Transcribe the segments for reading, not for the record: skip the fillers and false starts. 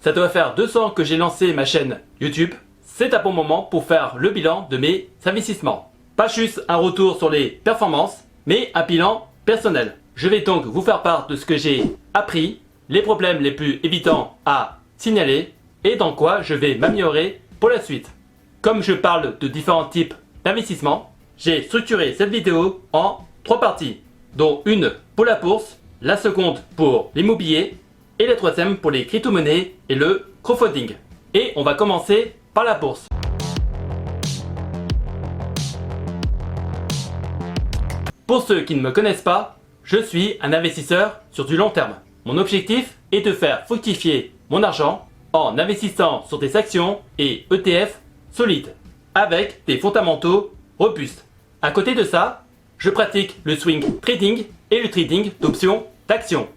Ça doit faire 2 ans que j'ai lancé ma chaîne YouTube. C'est un bon moment pour faire le bilan de mes investissements. Pas juste un retour sur les performances, mais un bilan personnel. Je vais donc vous faire part de ce que j'ai appris, les problèmes les plus évidents à signaler et dans quoi je vais m'améliorer pour la suite. Comme je parle de différents types d'investissements, j'ai structuré cette vidéo en 3 parties, dont une pour la bourse, la seconde pour l'immobilier et la troisième pour les crypto-monnaies et le crowdfunding. Et on va commencer par la bourse. Pour ceux qui ne me connaissent pas, je suis un investisseur sur du long terme. Mon objectif est de faire fructifier mon argent en investissant sur des actions et ETF solides, avec des fondamentaux robustes. À côté de ça, je pratique le swing trading et le trading d'options d'actions.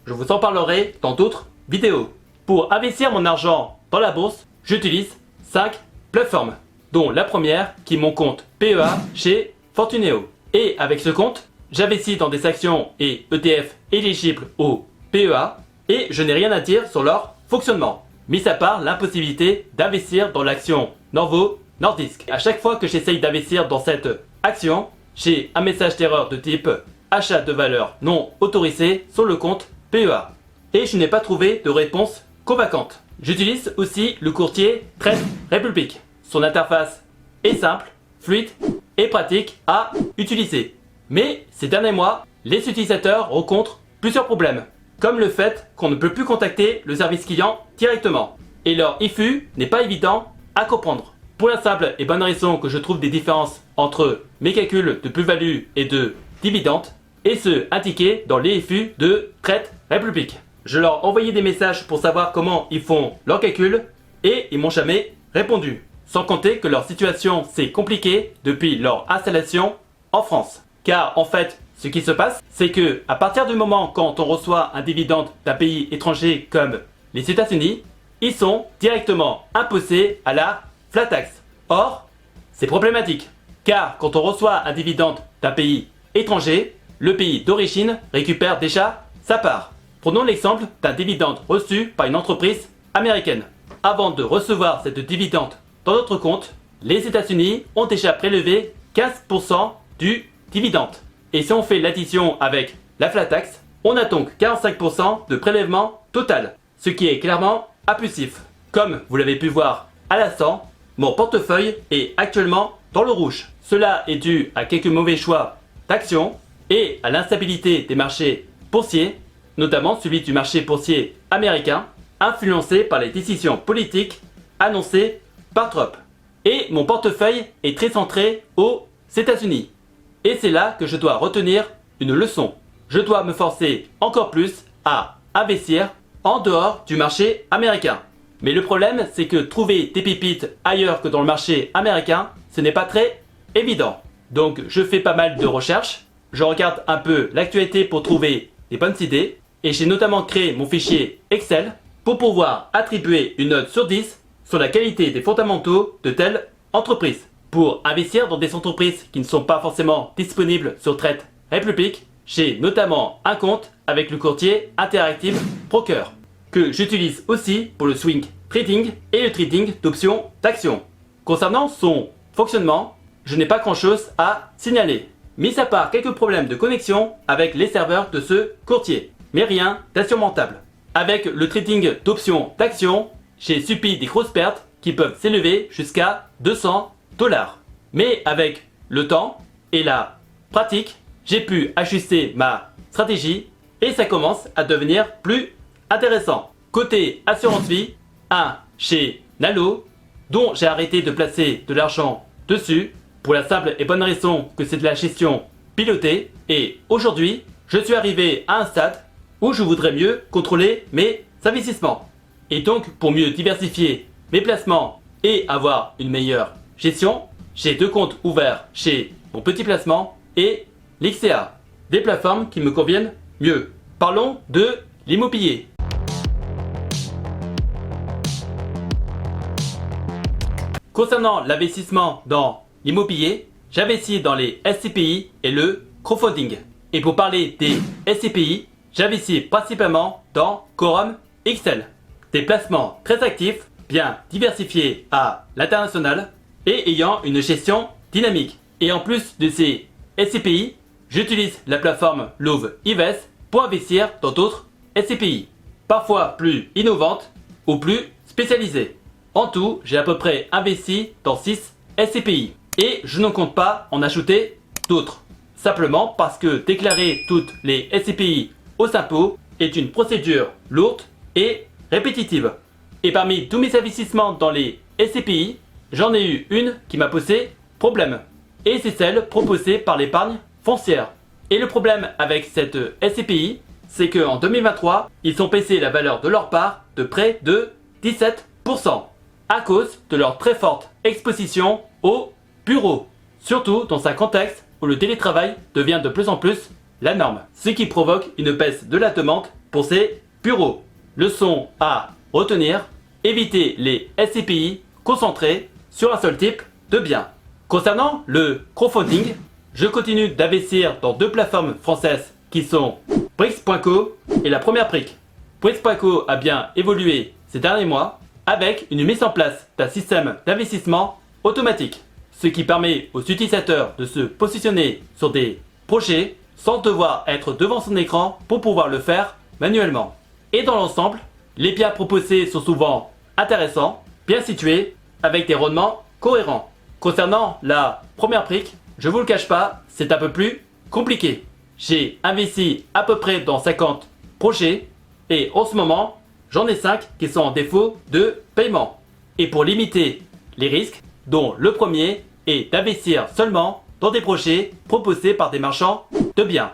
Je vous en parlerai dans d'autres vidéos. Pour investir mon argent dans la bourse, j'utilise 5 plateformes, dont la première qui est mon compte PEA chez Fortuneo. Et avec ce compte, j'investis dans des actions et ETF éligibles au PEA et je n'ai rien à dire sur leur fonctionnement, mis à part l'impossibilité d'investir dans l'action Novo Nordisk. À chaque fois que j'essaye d'investir dans cette action, j'ai un message d'erreur de type achat de valeur non autorisé sur le compte PEA. Et je n'ai pas trouvé de réponse convaincante. J'utilise aussi le courtier Trade Republic. Son interface est simple, fluide et pratique à utiliser. Mais ces derniers mois, les utilisateurs rencontrent plusieurs problèmes, comme le fait qu'on ne peut plus contacter le service client directement. Et leur IFU n'est pas évident à comprendre. Pour la simple et bonne raison que je trouve des différences entre mes calculs de plus-value et de dividendes et ceux indiqués dans les IFU de Trade Republic. Je leur ai envoyé des messages pour savoir comment ils font leurs calculs et ils m'ont jamais répondu. Sans compter que leur situation s'est compliquée depuis leur installation en France. Car en fait, ce qui se passe, c'est que à partir du moment quand on reçoit un dividende d'un pays étranger comme les États-Unis, ils sont directement imposés à la flat tax. Or, c'est problématique. Car quand on reçoit un dividende d'un pays étranger, le pays d'origine récupère déjà sa part. Prenons l'exemple d'un dividende reçu par une entreprise américaine. Avant de recevoir cette dividende dans notre compte, les États-Unis ont déjà prélevé 15% du dividende. Et si on fait l'addition avec la flat tax, on a donc 45% de prélèvement total, ce qui est clairement abusif. Comme vous l'avez pu voir à l'instant, mon portefeuille est actuellement dans le rouge. Cela est dû à quelques mauvais choix d'actions et à l'instabilité des marchés boursiers, notamment celui du marché boursier américain, influencé par les décisions politiques annoncées par Trump. Et mon portefeuille est très centré aux États-Unis. Et c'est là que je dois retenir une leçon. Je dois me forcer encore plus à investir en dehors du marché américain. Mais le problème, c'est que trouver des pépites ailleurs que dans le marché américain, ce n'est pas très évident. Donc je fais pas mal de recherches, je regarde un peu l'actualité pour trouver des bonnes idées, et j'ai notamment créé mon fichier Excel pour pouvoir attribuer une note sur 10 sur la qualité des fondamentaux de telle entreprise. Pour investir dans des entreprises qui ne sont pas forcément disponibles sur Trade Republic, j'ai notamment un compte avec le courtier Interactive Broker, que j'utilise aussi pour le swing trading et le trading d'options d'actions. Concernant son fonctionnement, je n'ai pas grand chose à signaler, mis à part quelques problèmes de connexion avec les serveurs de ce courtier, mais rien d'insurmontable. Avec le trading d'options d'actions, j'ai subi des grosses pertes qui peuvent s'élever jusqu'à 200 $. Mais avec le temps et la pratique, j'ai pu ajuster ma stratégie et ça commence à devenir plus intéressant. Côté assurance vie, chez Nalo, dont j'ai arrêté de placer de l'argent dessus pour la simple et bonne raison que c'est de la gestion pilotée. Et aujourd'hui, je suis arrivé à un stade où je voudrais mieux contrôler mes investissements. Et donc, pour mieux diversifier mes placements et avoir une meilleure gestion, j'ai 2 comptes ouverts chez Mon Petit Placement et l'XCA, des plateformes qui me conviennent mieux. Parlons de l'immobilier. Concernant l'investissement dans l'immobilier, j'investis dans les SCPI et le crowdfunding. Et pour parler des SCPI, j'investis principalement dans Quorum XL, des placements très actifs, bien diversifiés à l'international et ayant une gestion dynamique. Et en plus de ces SCPI, j'utilise la plateforme Louvre Invest pour investir dans d'autres SCPI, parfois plus innovantes ou plus spécialisées. En tout, j'ai à peu près investi dans 6 SCPI et je ne compte pas en ajouter d'autres. Simplement parce que déclarer toutes les SCPI aux impôts est une procédure lourde et répétitive. Et parmi tous mes investissements dans les SCPI, j'en ai eu une qui m'a posé problème. Et c'est celle proposée par l'épargne foncière. Et le problème avec cette SCPI, c'est qu'en 2023, ils ont baissé la valeur de leur part de près de 17% à cause de leur très forte exposition au bureau. Surtout dans un contexte où le télétravail devient de plus en plus la norme, ce qui provoque une baisse de la demande pour ces bureaux. Leçon à retenir, éviter les SCPI concentrés sur un seul type de bien. Concernant le crowdfunding, je continue d'investir dans 2 plateformes françaises qui sont Brix.co et la première brique. Brix.co a bien évolué ces derniers mois avec une mise en place d'un système d'investissement automatique, ce qui permet aux utilisateurs de se positionner sur des projets sans devoir être devant son écran pour pouvoir le faire manuellement. Et dans l'ensemble, les biens proposés sont souvent intéressants, bien situés, avec des rendements cohérents. Concernant la première brique, je vous le cache pas, c'est un peu plus compliqué. J'ai investi à peu près dans 50 projets et en ce moment, j'en ai 5 qui sont en défaut de paiement. Et pour limiter les risques, dont le premier est d'investir seulement dans des projets proposés par des marchands de biens.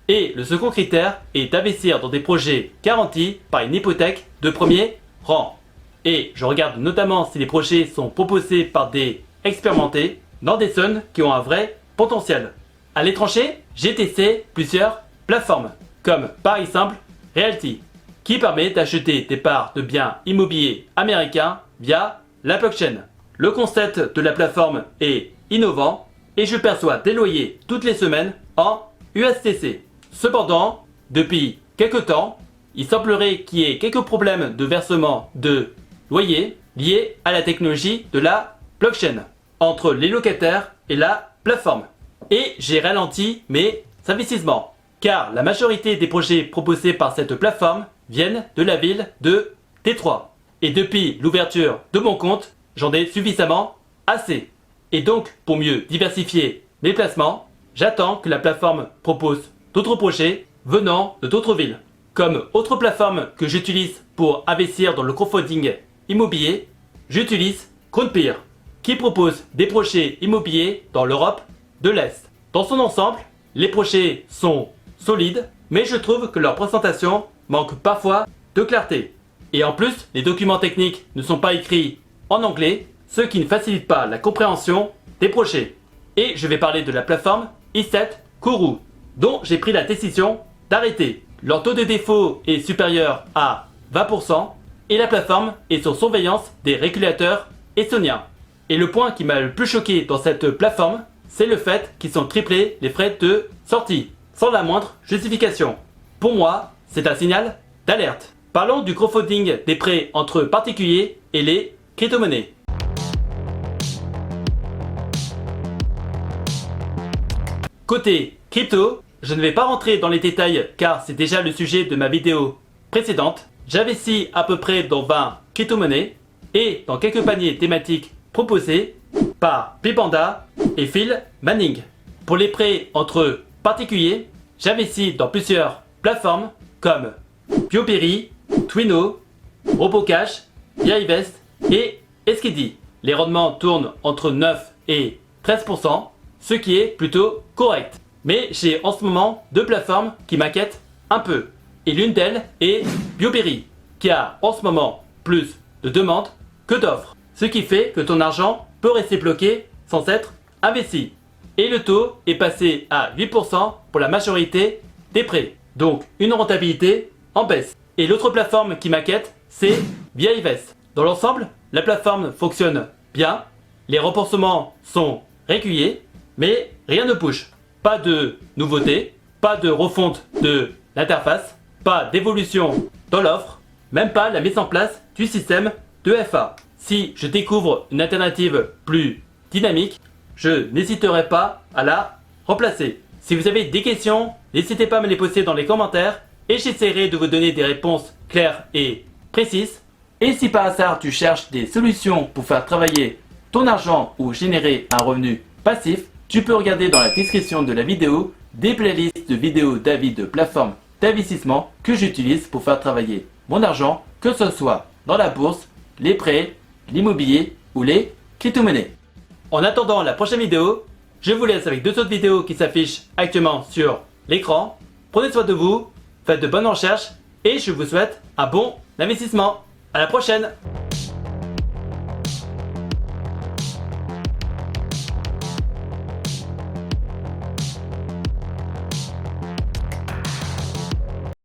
Et le second critère est d'investir dans des projets garantis par une hypothèque de premier rang. Et je regarde notamment si les projets sont proposés par des expérimentés dans des zones qui ont un vrai potentiel. À l'étranger, j'ai testé plusieurs plateformes, comme par exemple Realty, qui permet d'acheter des parts de biens immobiliers américains via la blockchain. Le concept de la plateforme est innovant et je perçois des loyers toutes les semaines en USDC. Cependant, depuis quelques temps, il semblerait qu'il y ait quelques problèmes de versement de loyers liés à la technologie de la blockchain entre les locataires et la plateforme. Et j'ai ralenti mes investissements, car la majorité des projets proposés par cette plateforme viennent de la ville de Détroit. Et depuis l'ouverture de mon compte, j'en ai suffisamment assez. Et donc, pour mieux diversifier mes placements, j'attends que la plateforme propose d'autres projets venant de d'autres villes. Comme autre plateforme que j'utilise pour investir dans le crowdfunding immobilier, j'utilise Crownpeer, qui propose des projets immobiliers dans l'Europe de l'Est. Dans son ensemble, les projets sont solides, mais je trouve que leur présentation manque parfois de clarté. Et en plus, les documents techniques ne sont pas écrits en anglais, ce qui ne facilite pas la compréhension des projets. Et je vais parler de la plateforme i7 Kourou, dont j'ai pris la décision d'arrêter. Leur taux de défaut est supérieur à 20% et la plateforme est sous surveillance des régulateurs estoniens. Et le point qui m'a le plus choqué dans cette plateforme, c'est le fait qu'ils ont triplé les frais de sortie, sans la moindre justification. Pour moi, c'est un signal d'alerte. Parlons du crowdfunding des prêts entre particuliers et les crypto-monnaies. Côté crypto, je ne vais pas rentrer dans les détails car c'est déjà le sujet de ma vidéo précédente. J'investis à peu près dans 20 crypto-monnaies et dans quelques paniers thématiques proposés par Bipanda et Phil Manning. Pour les prêts entre particuliers, j'investis dans plusieurs plateformes comme Bioberry, Twino, RoboCash, ViaInvest et Esquidi. Les rendements tournent entre 9 et 13%, ce qui est plutôt correct. Mais j'ai en ce moment 2 plateformes qui m'inquiètent un peu. Et l'une d'elles est Bioberry, qui a en ce moment plus de demandes que d'offres. Ce qui fait que ton argent peut rester bloqué sans être investi. Et le taux est passé à 8% pour la majorité des prêts. Donc une rentabilité en baisse. Et l'autre plateforme qui m'inquiète, c'est ViaInvest. Dans l'ensemble, la plateforme fonctionne bien. Les remboursements sont réguliers, mais rien ne bouge. Pas de nouveautés, pas de refonte de l'interface, pas d'évolution dans l'offre, même pas la mise en place du système de FA. Si je découvre une alternative plus dynamique, je n'hésiterai pas à la remplacer. Si vous avez des questions, n'hésitez pas à me les poster dans les commentaires et j'essaierai de vous donner des réponses claires et précises. Et si par hasard tu cherches des solutions pour faire travailler ton argent ou générer un revenu passif, tu peux regarder dans la description de la vidéo des playlists de vidéos d'avis de plateformes d'investissement que j'utilise pour faire travailler mon argent, que ce soit dans la bourse, les prêts, l'immobilier ou les crypto-monnaies. En attendant la prochaine vidéo, je vous laisse avec deux autres vidéos qui s'affichent actuellement sur l'écran. Prenez soin de vous, faites de bonnes recherches et je vous souhaite un bon investissement. À la prochaine!